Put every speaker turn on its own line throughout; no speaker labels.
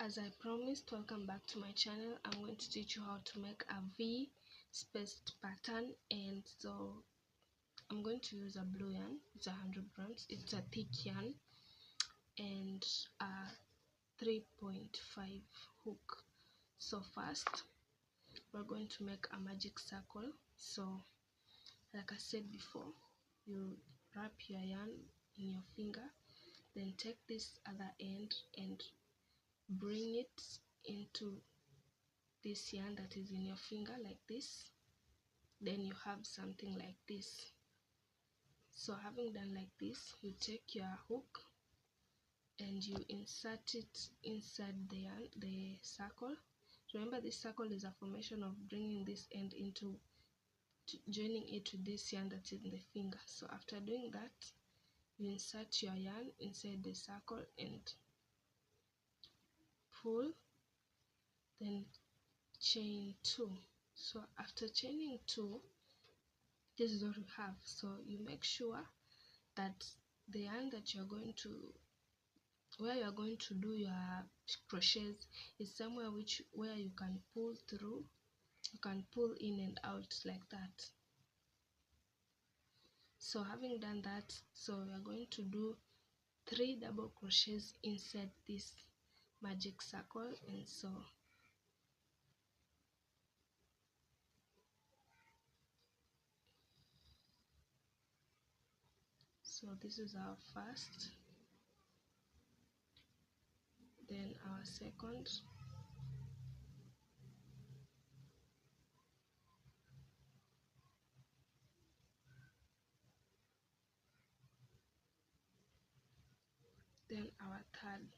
As I promised, welcome back to my channel. I'm going to teach you how to make a V spaced pattern, and so I'm going to use a blue yarn. It's 100 grams. It's a thick yarn and a 3.5 hook. So first we're going to make a magic circle. So like I said before, you wrap your yarn in your finger, then take this other end and bring it into this yarn that is in your finger like this. Then you have something like this. So having done like this, you take your hook and you insert it inside the yarn, the circle. Remember, this circle is a formation of bringing this end into joining it to this yarn that's in the finger. So after doing that, you insert your yarn inside the circle and pull, then chain 2. So after chaining 2, this is what we have. So you make sure that the yarn that you're going to, where you're going to do your crochets, is somewhere where you can pull through, you can pull in and out like that. So having done that, so we are going to do 3 double crochets inside this magic circle, and so this is our first, then our second, then our third.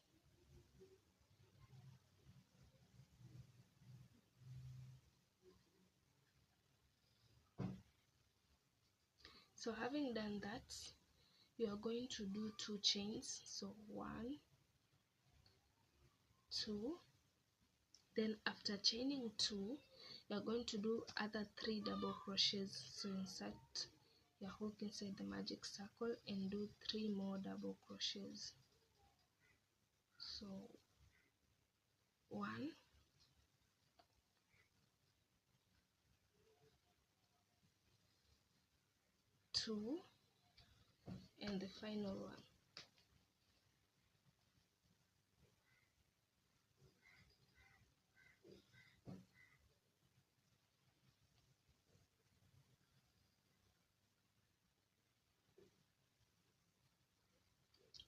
So having done that, you are going to do 2 chains. So 1, 2, then after chaining 2, you are going to do other 3 double crochets. So insert your hook inside the magic circle and do 3 more double crochets. So 1, 2, and the final one.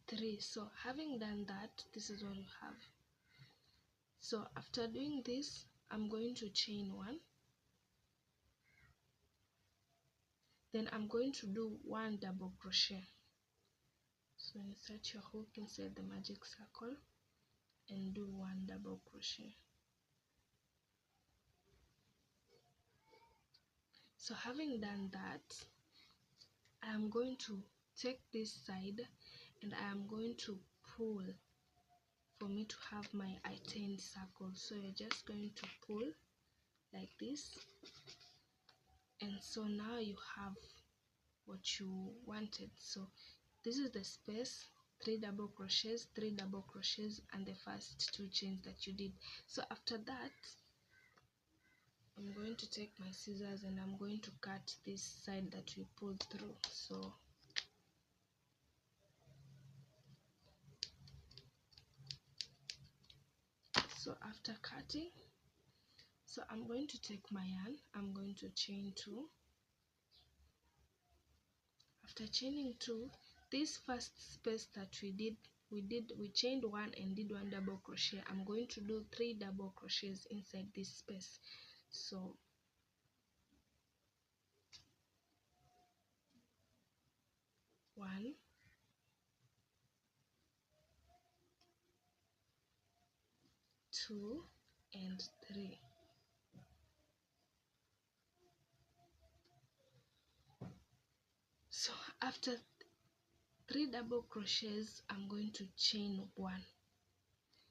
Three. So having done that, this is what you have. So after doing this, I'm going to chain 1, then I'm going to do 1 double crochet. So insert your hook inside the magic circle and do 1 double crochet. So having done that, I am going to take this side and I am going to pull for me to have my attend circle. So you're just going to pull like this, and so now you have what you wanted. So this is the space, 3 double crochets, 3 double crochets, and the first 2 chains that you did. So after that, I'm going to take my scissors and I'm going to cut this side that we pulled through. So after cutting, so I'm going to take my yarn, I'm going to chain 2. After chaining 2, this first space that we chained 1 and did 1 double crochet. I'm going to do 3 double crochets inside this space. So 1, 2, and 3. So after 3 double crochets, I'm going to chain 1.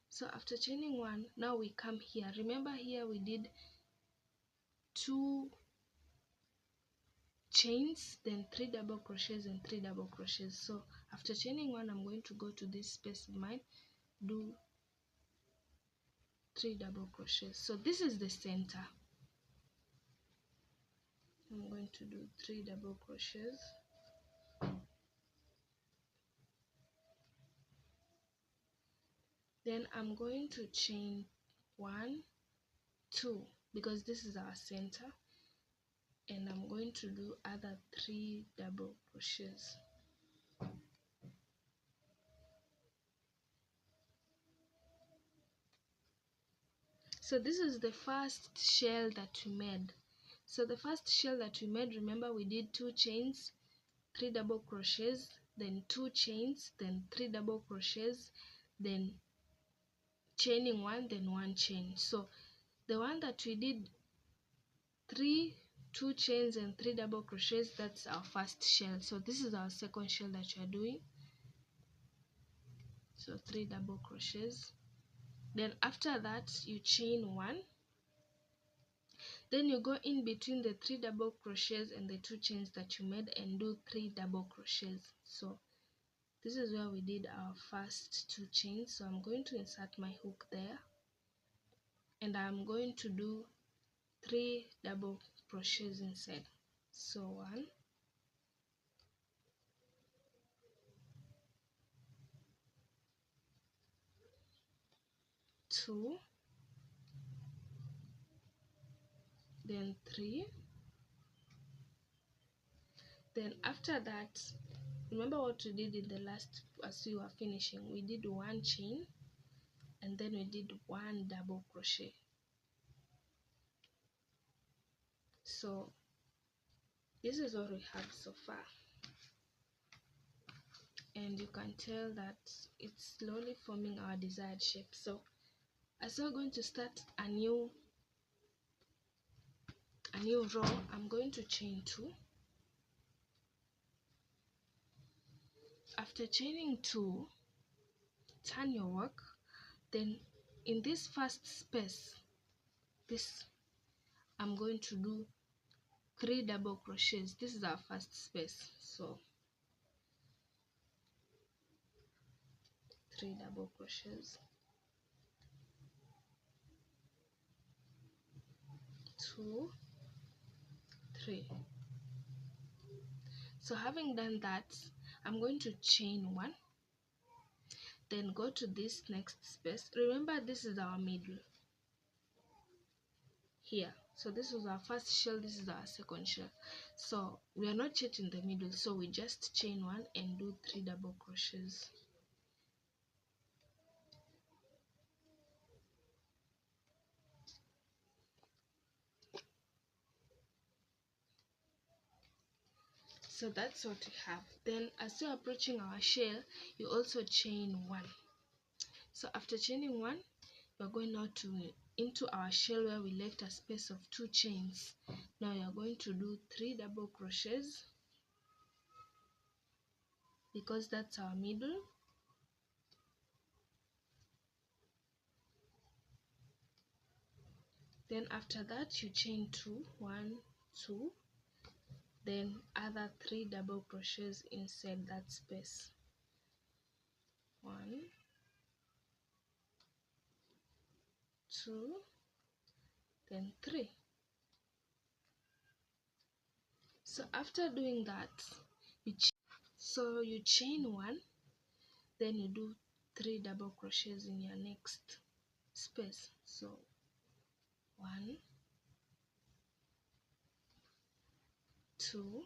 So after chaining 1, now we come here. Remember, here we did 2 chains, then 3 double crochets and 3 double crochets. So after chaining 1, I'm going to go to this space of mine, do 3 double crochets. So this is the center. I'm going to do 3 double crochets. Then I'm going to chain 1, 2, because this is our center, and I'm going to do other 3 double crochets. So this is the first shell that we made. So the first shell that we made, remember, we did 2 chains, 3 double crochets, then 2 chains, then 3 double crochets, then chaining 1, then 1 chain. So the one that we did 2 chains and 3 double crochets, that's our first shell. So this is our second shell that you are doing. So 3 double crochets. Then after that you chain 1, then you go in between the 3 double crochets and the 2 chains that you made and do 3 double crochets. So this is where we did our first 2 chains. So I'm going to insert my hook there, and I'm going to do 3 double crochets inside. So 1, 2, then 3. Then after that, remember what we did in the last, as we were finishing, we did 1 chain and then we did 1 double crochet. So this is what we have so far, and you can tell that it's slowly forming our desired shape. So as we're going to start a new row, I'm going to chain 2. After chaining 2, turn your work. Then in this first space, this I'm going to do 3 double crochets. This is our first space. So 3 double crochets, 2, 3. So having done that, I'm going to chain 1, then go to this next space. Remember, this is our middle here. So this was our first shell, this is our second shell. So we are not yet in the middle, so we just chain 1 and do 3 double crochets. So that's what we have. Then as you're approaching our shell, you also chain 1. So after chaining 1, we're going now into our shell where we left a space of 2 chains. Now you're going to do 3 double crochets because that's our middle. Then after that you chain 2, 1, 2, then other 3 double crochets inside that space. 1, 2, then 3. So after doing that, you chain 1, then you do 3 double crochets in your next space. So 1, 2,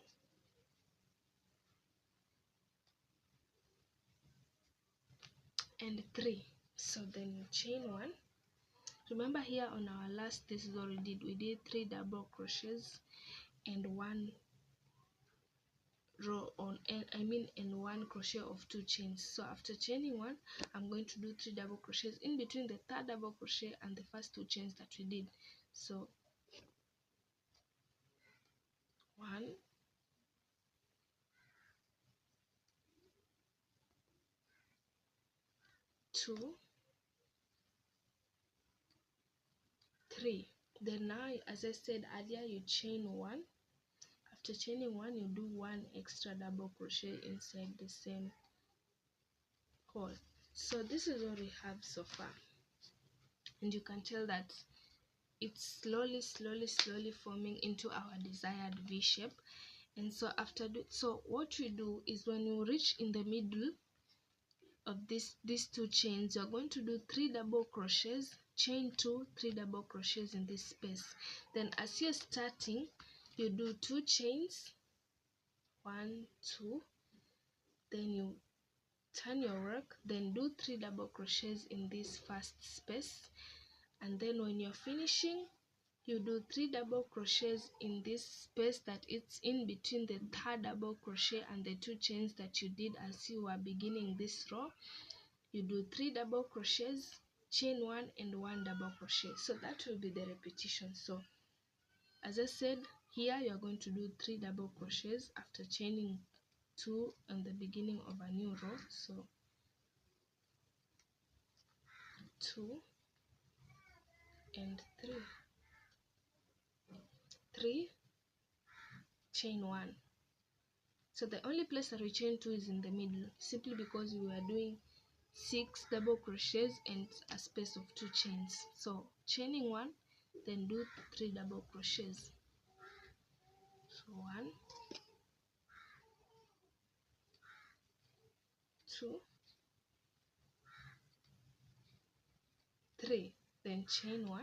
and 3. So then you chain 1. Remember here on our last, this is what we did 3 double crochets and 1 row on and 1 crochet of 2 chains. So after chaining 1, I'm going to do 3 double crochets in between the third double crochet and the first 2 chains that we did. So 1, 2, 3. Then now, as I said earlier, you chain 1. After chaining 1, you do 1 extra double crochet inside the same hole. So this is what we have so far. and you can tell that it's slowly forming into our desired V shape. And so so what you do is, when you reach in the middle of these two chains, you're going to do 3 double crochets, chain 2, 3 double crochets in this space. Then as you're starting, you do 2 chains, 1, 2, then you turn your work, then do 3 double crochets in this first space, and then when you're finishing, you do 3 double crochets in this space that it's in between the 3rd double crochet and the 2 chains that you did as you were beginning this row. You do 3 double crochets, chain 1 and 1 double crochet. So that will be the repetition. So as I said, here you're going to do 3 double crochets after chaining 2 on the beginning of a new row. So 2 and 3, chain 1. So the only place that we chain 2 is in the middle, simply because we were doing 6 double crochets and a space of 2 chains. So chaining 1, then do 3 double crochets. So 1, 2, 3, then chain 1,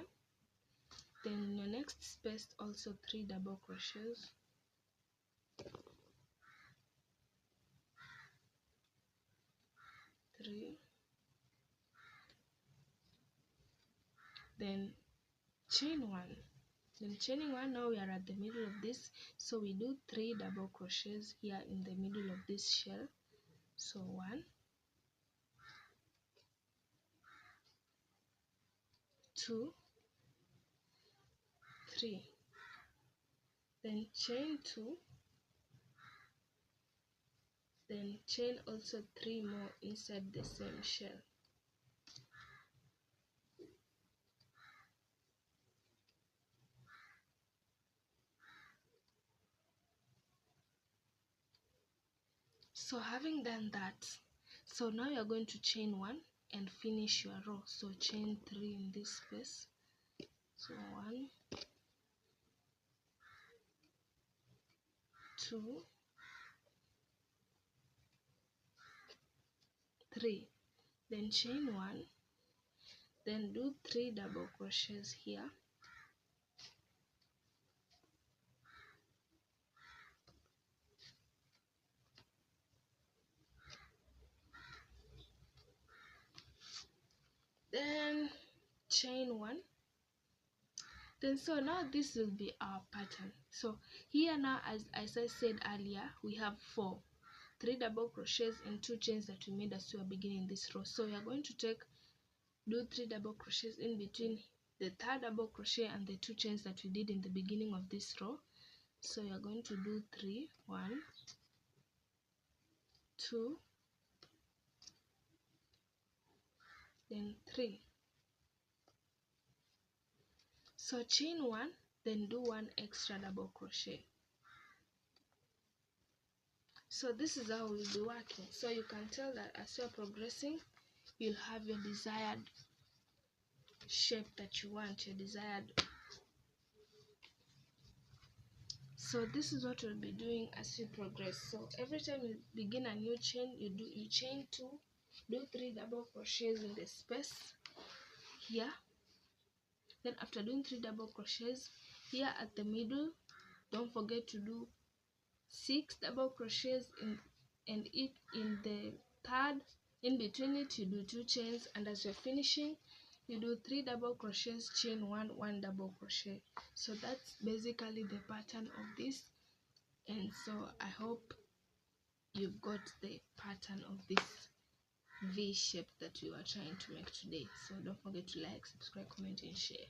then in your next space also 3 double crochets, 3, then chain 1, then chaining 1. Now we are at the middle of this, so we do 3 double crochets here in the middle of this shell. So 1, 2, 3, then chain 2, then chain also 3 more inside the same shell. So having done that, so now you're going to chain 1 and finish your row. So chain 3 in this space. So 1, 2, 3, then chain 1, then do 3 double crochets here, then chain 1. Then so now this will be our pattern. So here now, as I said earlier, we have 3 double crochets and 2 chains that we made as we are beginning this row. So we are going to do 3 double crochets in between the 3rd double crochet and the 2 chains that we did in the beginning of this row. So you are going to do 3, 1, 2, then 3. So chain 1, then do 1 extra double crochet. So this is how we'll be working. So you can tell that as you're progressing, you'll have your desired shape that you want, your desired. So this is what we'll be doing as you progress. So every time you begin a new chain, you chain 2, do 3 double crochets in the space here. Then after doing 3 double crochets here at the middle, don't forget to do 6 double crochets in the 3rd. In between it, you do 2 chains, and as you're finishing, you do 3 double crochets, chain 1, 1 double crochet. So that's basically the pattern of this. And so I hope you got the pattern of this V shape that we were trying to make today. So don't forget to like, subscribe, comment and share.